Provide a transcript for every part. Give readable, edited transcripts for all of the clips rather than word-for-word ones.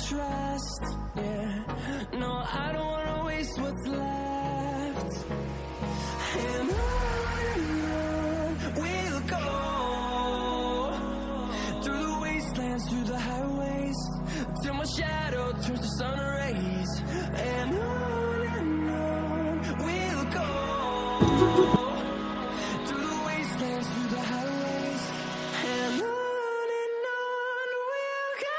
trust. Yeah, no, I don't wanna waste what's left. And on we'll go, through the wastelands, through the highways, till my shadow turns to sun rays. And on we'll go, through the wastelands, through the highways, and on we'll go.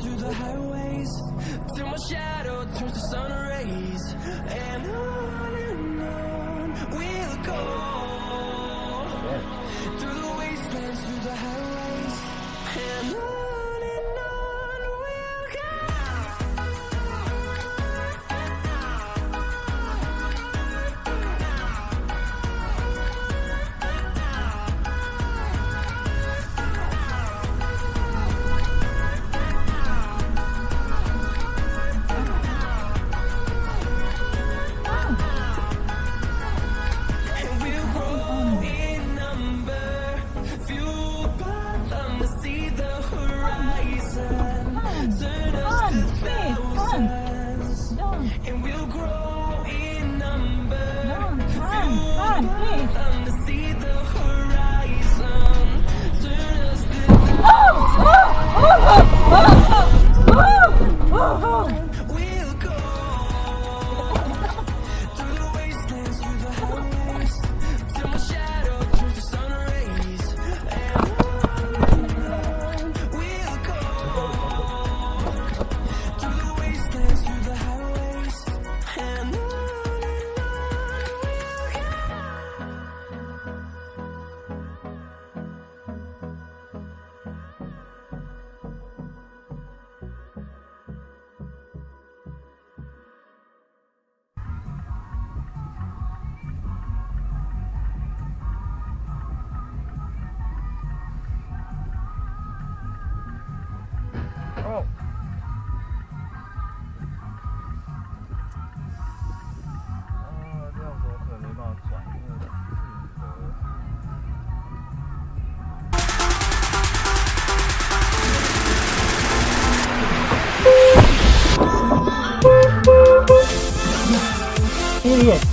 Through the highways, till my shadow turns to sun rays. And on we'll go, through the wastelands, through the highways, and on we'll go. And we'll grow in number, fueled by them to see the horizon, turn us to we'll go, through the wastelands, through the highways, till my shadow turns to sun rays. And on we'll go, through the wastelands, through the highways, and on we'll go. Idiot.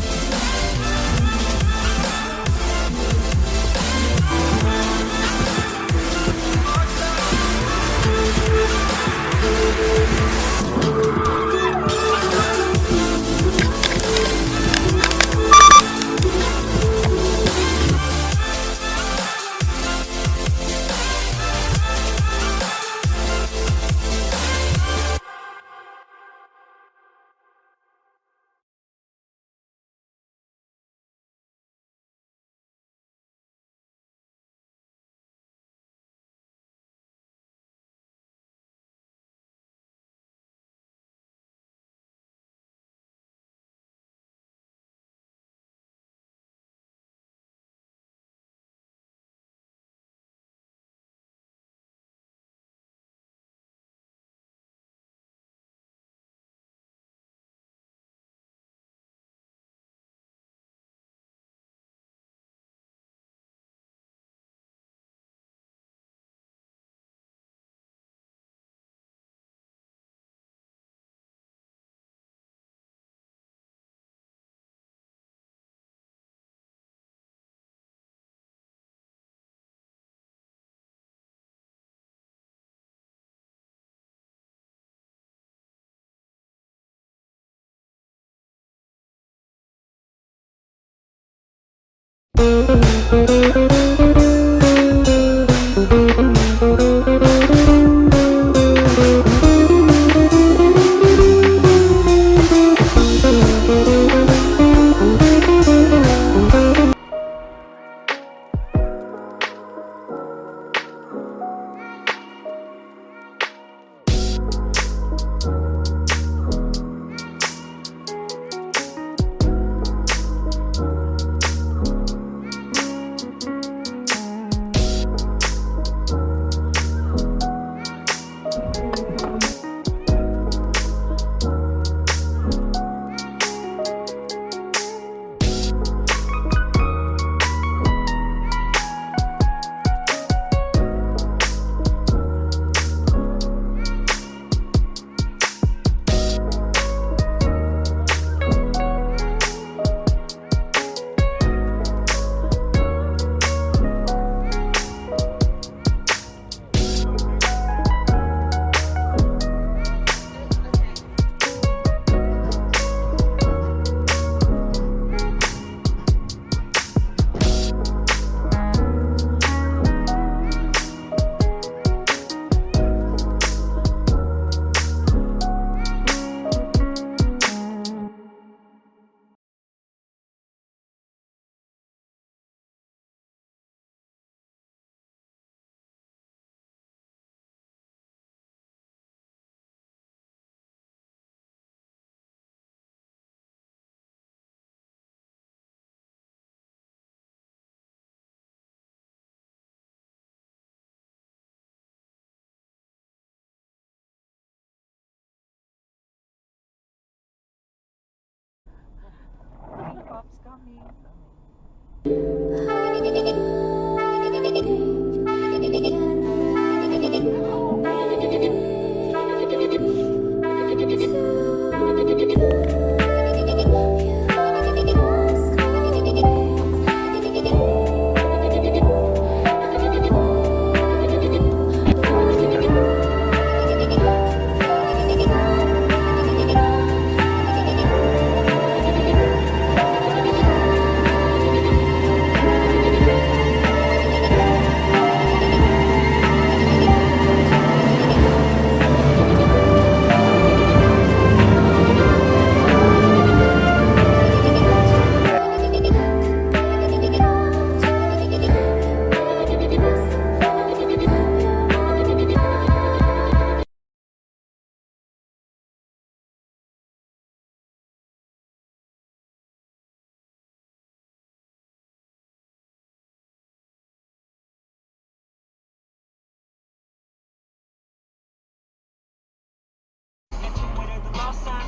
Pop's coming.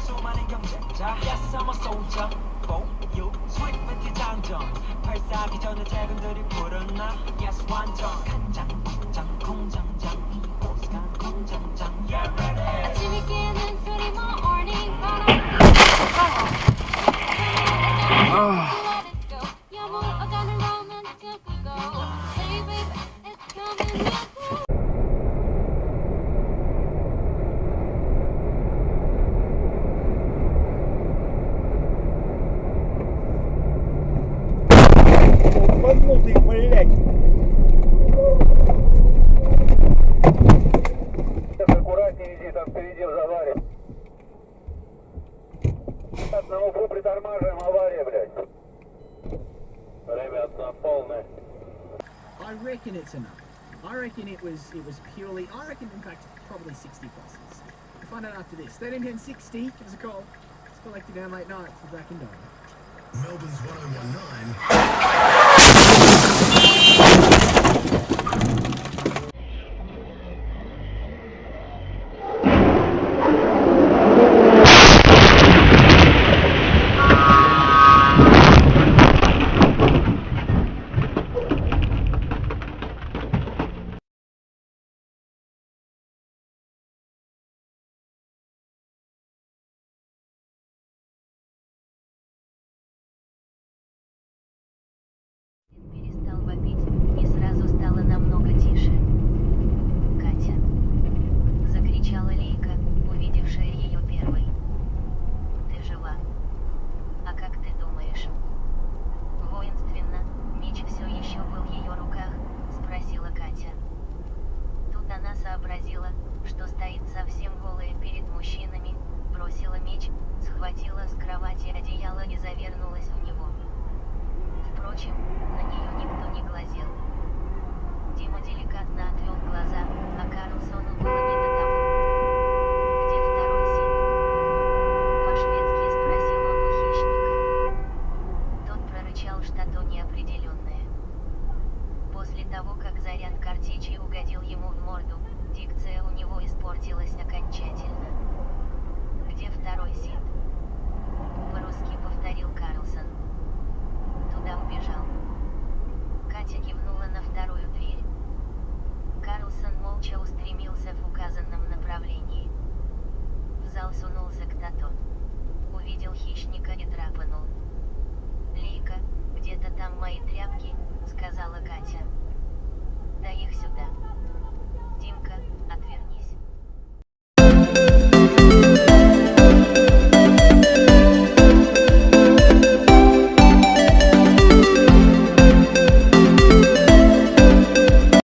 수많은 경쟁자 Yes I'm a soldier 보유 스윗 멘트 장전 발사기 전에 퇴근들이 부르나 Yes 완전 간장 공장 공장장 보스간 공장장 Yeah ready 아침이 깨는 소리 morning Let it go 여보 어가는 romance go Hey baby it's coming back Поднутый, блядь. Аккуратнее иди, там впереди в заваре. Так, на углу притормаживаем, авария, блядь. Ребят, на полный. I reckon it's enough. I reckon it was purely, I reckon in fact probably 60 pluses. We'll find out after this. 131060, give us a call. It's collected down late night for Black and Dog. Melbourne's 1019.